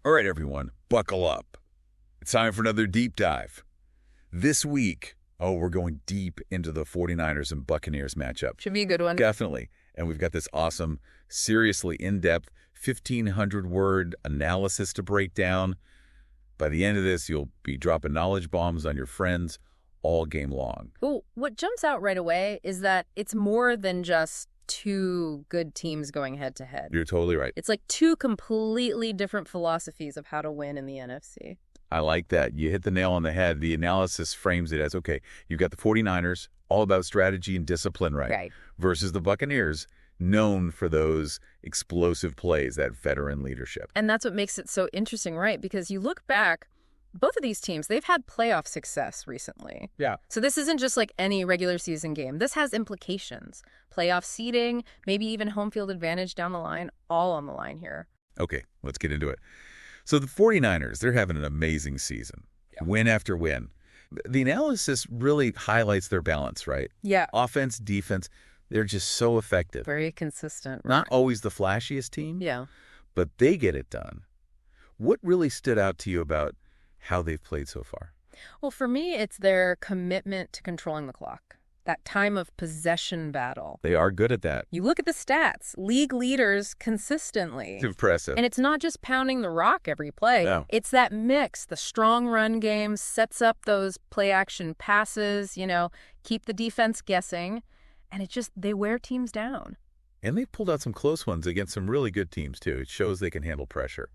All right, everyone, buckle up. It's time for another deep dive. This week, we're going deep into the 49ers and Buccaneers matchup. Should be a good one. Definitely. And we've got this awesome, seriously in-depth, 1,500-word analysis to break down. By the end of this, you'll be dropping knowledge bombs on your friends all game long. Well, what jumps out right away is that it's more than just two good teams going head-to-head. You're totally right. It's like two completely different philosophies of how to win in the NFC. I like that. You hit the nail on the head. The analysis frames it as, okay, you've got the 49ers, all about strategy and discipline, right? Versus the Buccaneers, known for those explosive plays, that veteran leadership. And that's what makes it so interesting, right? Because you look back, both of these teams, they've had playoff success recently. Yeah. So this isn't just like any regular season game. This has implications. Playoff seeding, maybe even home field advantage down the line, all on the line here. Okay, let's get into it. So the 49ers, they're having an amazing season. Yeah. Win after win. The analysis really highlights their balance, right? Yeah. Offense, defense, they're just so effective. Very consistent. Right? Not always the flashiest team. Yeah. But they get it done. What really stood out to you about how they've played so far? Well, for me, it's their commitment to controlling the clock. That time of possession battle. They are good at that. You look at the stats, league leaders consistently. It's impressive. And it's not just pounding the rock every play. No. It's that mix. The strong run game sets up those play-action passes, keep the defense guessing. And they wear teams down. And they pulled out some close ones against some really good teams, too. It shows they can handle pressure.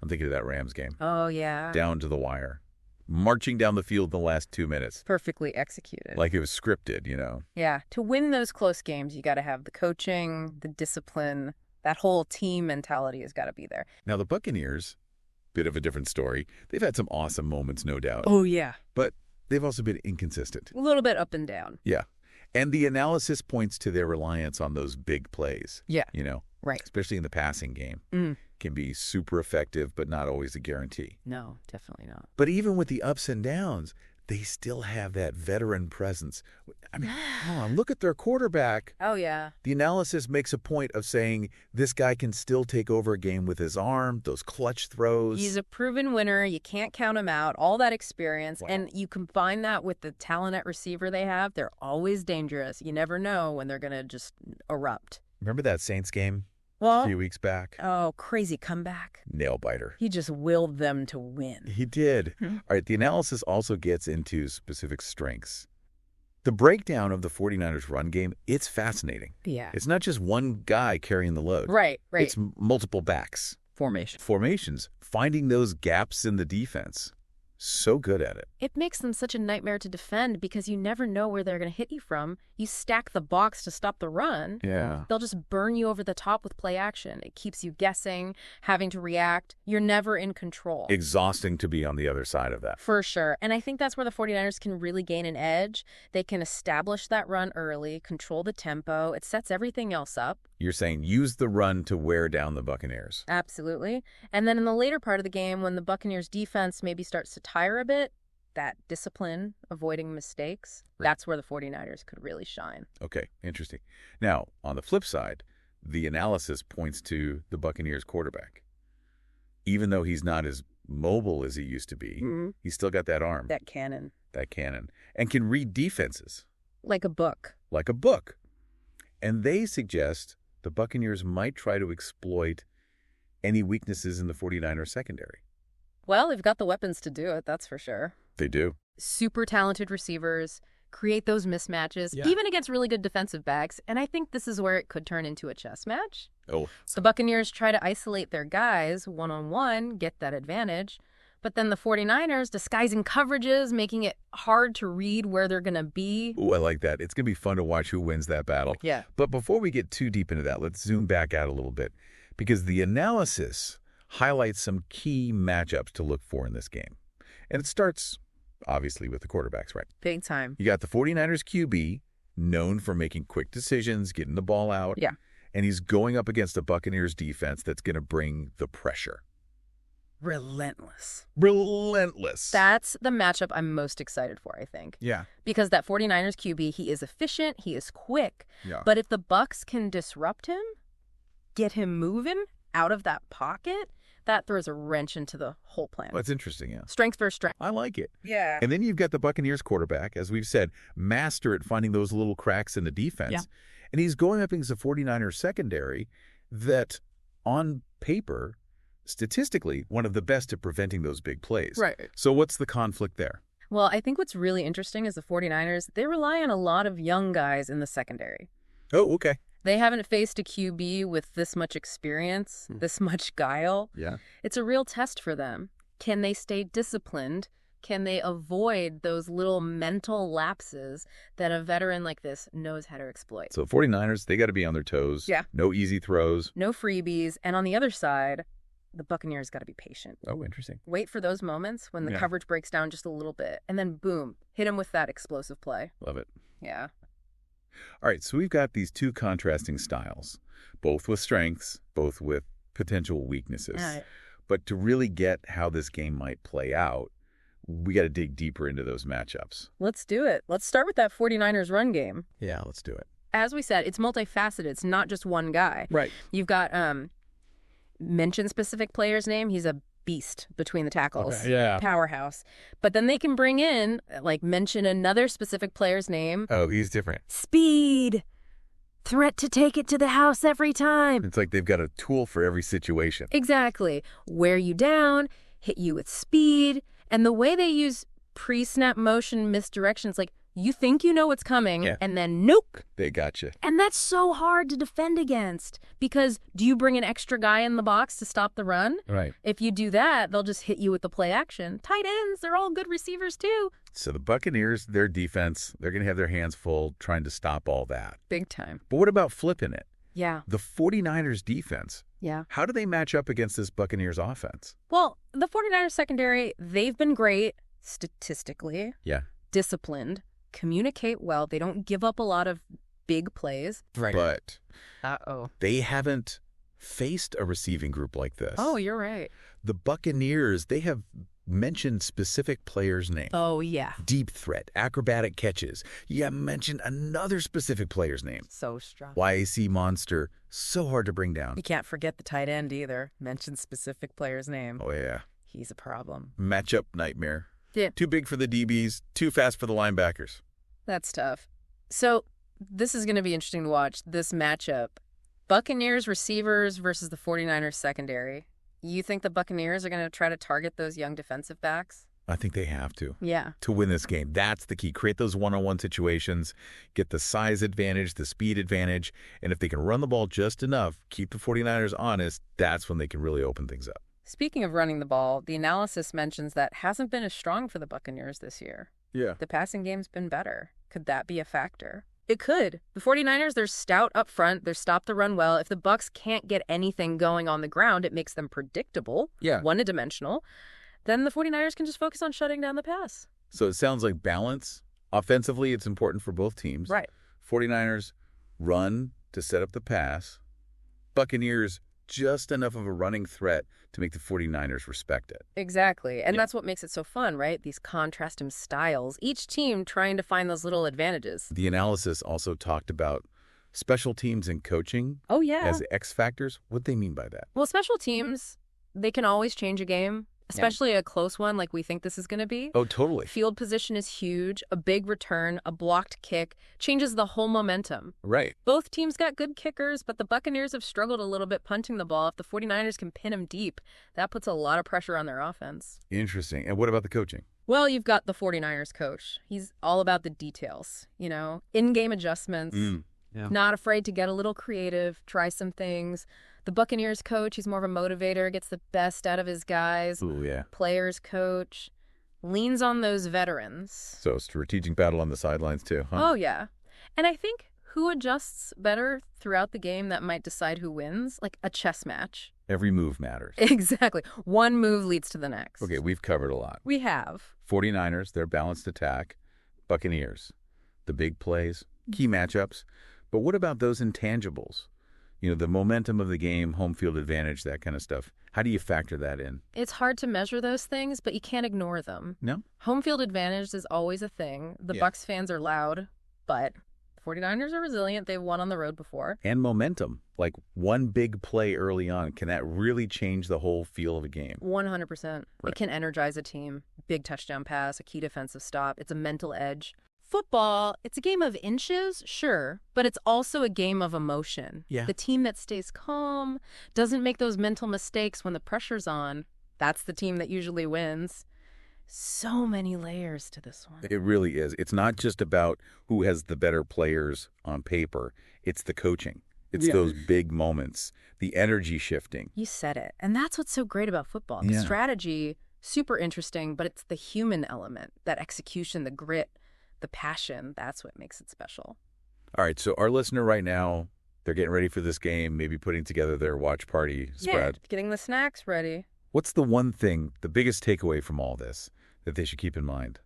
I'm thinking of that Rams game. Oh, yeah. Down to the wire. Marching down the field in the last 2 minutes. Perfectly executed. Like it was scripted, Yeah. To win those close games, you got to have the coaching, the discipline. That whole team mentality has got to be there. Now, the Buccaneers, bit of a different story. They've had some awesome moments, no doubt. Oh, yeah. But they've also been inconsistent. A little bit up and down. Yeah. And the analysis points to their reliance on those big plays. Yeah. Right. Especially in the passing game. Can be super effective, but not always a guarantee. No, definitely not. But even with the ups and downs, they still have that veteran presence. I mean, come on, look at their quarterback. Oh, yeah. The analysis makes a point of saying this guy can still take over a game with his arm, those clutch throws. He's a proven winner. You can't count him out. All that experience. Wow. And you combine that with the talent at receiver they have. They're always dangerous. You never know when they're going to just erupt. Remember that Saints game a few weeks back? Oh, crazy comeback. Nail biter. He just willed them to win. He did. All right, the analysis also gets into specific strengths. The breakdown of the 49ers run game, it's fascinating. Yeah. It's not just one guy carrying the load. Right. It's multiple backs. Formations. Finding those gaps in the defense. So good at it. It makes them such a nightmare to defend because you never know where they're going to hit you from. You stack the box to stop the run. Yeah. They'll just burn you over the top with play action. It keeps you guessing, having to react. You're never in control. Exhausting to be on the other side of that. For sure. And I think that's where the 49ers can really gain an edge. They can establish that run early, control the tempo. It sets everything else up. You're saying use the run to wear down the Buccaneers. Absolutely. And then in the later part of the game, when the Buccaneers defense maybe starts to tire a bit, that discipline, avoiding mistakes, that's where the 49ers could really shine. Okay, interesting. Now, on the flip side, the analysis points to the Buccaneers quarterback. Even though he's not as mobile as he used to be, he's still got that arm. That cannon. And can read defenses. Like a book. And they suggest the Buccaneers might try to exploit any weaknesses in the 49ers secondary. Well, they've got the weapons to do it, that's for sure. They do. Super talented receivers, create those mismatches, even against really good defensive backs. And I think this is where it could turn into a chess match. Oh. The Buccaneers try to isolate their guys one-on-one, get that advantage. But then the 49ers disguising coverages, making it hard to read where they're going to be. Ooh, I like that. It's going to be fun to watch who wins that battle. Yeah. But before we get too deep into that, let's zoom back out a little bit. Because the analysis highlights some key matchups to look for in this game. And it starts, obviously, with the quarterbacks, right? Big time. You got the 49ers QB, known for making quick decisions, getting the ball out. Yeah. And he's going up against the Buccaneers defense that's going to bring the pressure. Relentless. That's the matchup I'm most excited for, I think. Yeah. Because that 49ers QB, he is efficient, he is quick. Yeah. But if the Bucs can disrupt him, get him moving out of that pocket, That throws a wrench into the whole plan. That's interesting, yeah. Strength versus strength. I like it. Yeah. And then you've got the Buccaneers quarterback, as we've said, master at finding those little cracks in the defense. Yeah. And he's going up against a 49ers secondary that, on paper, statistically, one of the best at preventing those big plays. Right. So what's the conflict there? Well, I think what's really interesting is the 49ers, they rely on a lot of young guys in the secondary. Oh, okay. They haven't faced a QB with this much experience, this much guile. Yeah. It's a real test for them. Can they stay disciplined? Can they avoid those little mental lapses that a veteran like this knows how to exploit? So 49ers, they got to be on their toes. Yeah. No easy throws. No freebies. And on the other side, the Buccaneers got to be patient. Oh, interesting. Wait for those moments when the coverage breaks down just a little bit. And then, boom, hit him with that explosive play. Love it. Yeah. All right, so we've got these two contrasting styles, both with strengths, both with potential weaknesses. Right. But to really get how this game might play out, we got to dig deeper into those matchups. Let's do it. Let's start with that 49ers run game. Yeah, let's do it. As we said, it's multifaceted. It's not just one guy. Right. You've got mention specific player's name. He's a beast between the tackles. Okay, yeah. Powerhouse. But then they can bring in, like, mention another specific player's name. Oh, he's different. Speed. Threat to take it to the house every time. It's like they've got a tool for every situation. Exactly. Wear you down, hit you with speed. And the way they use pre-snap motion misdirections, like, you think you know what's coming, and then nope. They got you. And that's so hard to defend against because do you bring an extra guy in the box to stop the run? Right. If you do that, they'll just hit you with the play action. Tight ends, they're all good receivers too. So the Buccaneers, their defense, they're going to have their hands full trying to stop all that. Big time. But what about flipping it? Yeah. The 49ers defense. Yeah. How do they match up against this Buccaneers offense? Well, the 49ers secondary, they've been great statistically. Yeah. Disciplined. Communicate well. They don't give up a lot of big plays. Right. But Uh-oh. they haven't faced a receiving group like this. Oh, you're right. The Buccaneers, they have mentioned specific players' names. Oh, yeah. Deep threat, acrobatic catches. You haven't mentioned another specific player's name. So strong. YAC monster, so hard to bring down. You can't forget the tight end either. Mention specific player's name. Oh, yeah. He's a problem. Matchup nightmare. Yeah. Too big for the DBs, too fast for the linebackers. That's tough. So this is going to be interesting to watch, this matchup. Buccaneers receivers versus the 49ers secondary. You think the Buccaneers are going to try to target those young defensive backs? I think they have to. Yeah. To win this game. That's the key. Create those one-on-one situations, get the size advantage, the speed advantage, and if they can run the ball just enough, keep the 49ers honest, that's when they can really open things up. Speaking of running the ball, the analysis mentions that hasn't been as strong for the Buccaneers this year. Yeah. The passing game's been better. Could that be a factor? It could. The 49ers, they're stout up front. They're stop the run well. If the Bucs can't get anything going on the ground, it makes them predictable, one-dimensional. Then the 49ers can just focus on shutting down the pass. So it sounds like balance. Offensively, it's important for both teams. Right. 49ers run to set up the pass. Buccaneers just enough of a running threat to make the 49ers respect it. Exactly. And that's what makes it so fun, right? These contrasting styles, each team trying to find those little advantages. The analysis also talked about special teams and coaching as X factors. What do they mean by that? Well, special teams, they can always change a game, especially a close one like we think this is going to be. Oh, totally. Field position is huge. A big return, a blocked kick changes the whole momentum. Right. Both teams got good kickers, but the Buccaneers have struggled a little bit punting the ball. If the 49ers can pin them deep, that puts a lot of pressure on their offense. Interesting. And what about the coaching? Well, you've got the 49ers coach. He's all about the details, you know, in-game adjustments, not afraid to get a little creative, try some things. The Buccaneers coach, he's more of a motivator, gets the best out of his guys. Ooh, yeah. Players coach, leans on those veterans. So strategic battle on the sidelines too, huh? Oh, yeah. And I think who adjusts better throughout the game that might decide who wins, like a chess match. Every move matters. Exactly. One move leads to the next. Okay, we've covered a lot. We have. 49ers, their balanced attack. Buccaneers, the big plays, key matchups. But what about those intangibles? You know, the momentum of the game, home field advantage, that kind of stuff. How do you factor that in? It's hard to measure those things, but you can't ignore them. No? Home field advantage is always a thing. The Bucs fans are loud, but 49ers are resilient. They've won on the road before. And momentum. Like one big play early on, can that really change the whole feel of a game? 100%. Right. It can energize a team. Big touchdown pass, a key defensive stop. It's a mental edge. Football, it's a game of inches, sure, but it's also a game of emotion. Yeah. The team that stays calm, doesn't make those mental mistakes when the pressure's on, that's the team that usually wins. So many layers to this one. It really is. It's not just about who has the better players on paper. It's the coaching. It's those big moments, the energy shifting. You said it. And that's what's so great about football. The strategy, super interesting, but it's the human element, that execution, the grit, the passion. That's what makes it special. All right, so our listener right now, they're getting ready for this game, maybe putting together their watch party spread. Yeah, getting the snacks ready. What's the one thing, the biggest takeaway from all this that they should keep in mind?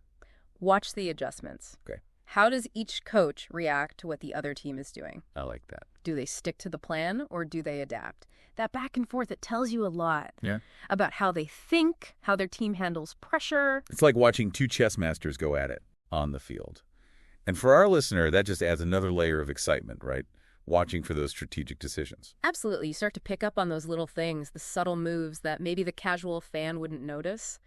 Watch the adjustments. Okay. How does each coach react to what the other team is doing? I like that. Do they stick to the plan or do they adapt? That back and forth, it tells you a lot about how they think, how their team handles pressure. It's like watching two chess masters go at it on the field. And for our listener, that just adds another layer of excitement, right? Watching for those strategic decisions. Absolutely. You start to pick up on those little things, the subtle moves that maybe the casual fan wouldn't notice,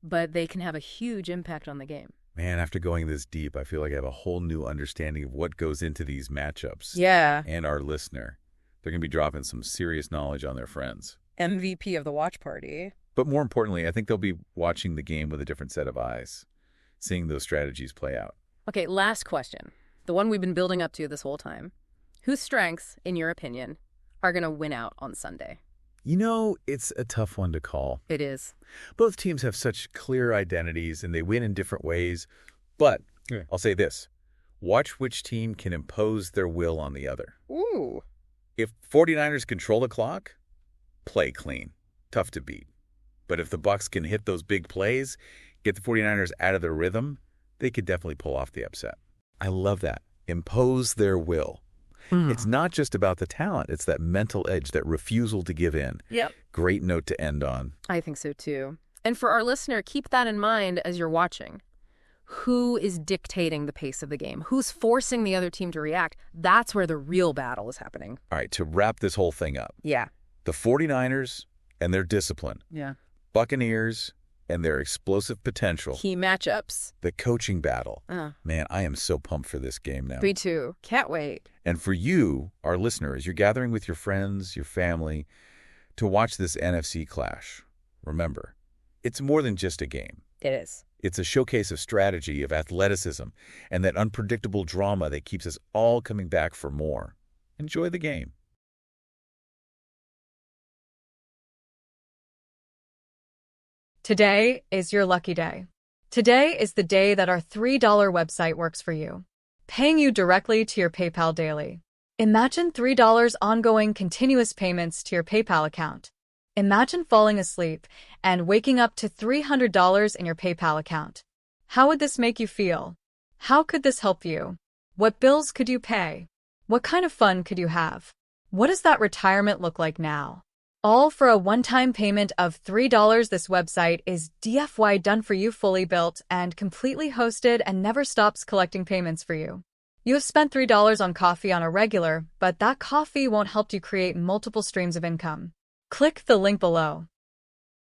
but they can have a huge impact on the game. Man, after going this deep, I feel like I have a whole new understanding of what goes into these matchups. Yeah. And our listener. They're going to be dropping some serious knowledge on their friends. MVP of the watch party. But more importantly, I think they'll be watching the game with a different set of eyes, seeing those strategies play out. Okay, last question. The one we've been building up to this whole time. Whose strengths, in your opinion, are going to win out on Sunday? You know, it's a tough one to call. It is. Both teams have such clear identities, and they win in different ways. But I'll say this. Watch which team can impose their will on the other. Ooh. If 49ers control the clock, play clean. Tough to beat. But if the Bucs can hit those big plays, get the 49ers out of their rhythm, they could definitely pull off the upset. I love that. Impose their will. It's not just about the talent. It's that mental edge, that refusal to give in. Yep. Great note to end on. I think so, too. And for our listener, keep that in mind as you're watching. Who is dictating the pace of the game? Who's forcing the other team to react? That's where the real battle is happening. All right, to wrap this whole thing up. Yeah. The 49ers and their discipline. Yeah. Buccaneers and their explosive potential. Key matchups. The coaching battle. Man, I am so pumped for this game now. Me too. Can't wait. And for you, our listeners, you're gathering with your friends, your family, to watch this NFC clash. Remember, it's more than just a game. It is. It's a showcase of strategy, of athleticism, and that unpredictable drama that keeps us all coming back for more. Enjoy the game. Today is your lucky day. Today is the day that our $3 website works for you, paying you directly to your PayPal daily. Imagine $3 ongoing continuous payments to your PayPal account. Imagine falling asleep and waking up to $300 in your PayPal account. How would this make you feel? How could this help you? What bills could you pay? What kind of fun could you have? What does that retirement look like now? All for a one-time payment of $3. This website is DFY done for you, fully built and completely hosted, and never stops collecting payments for you. You have spent $3 on coffee on a regular, but that coffee won't help you create multiple streams of income. Click the link below.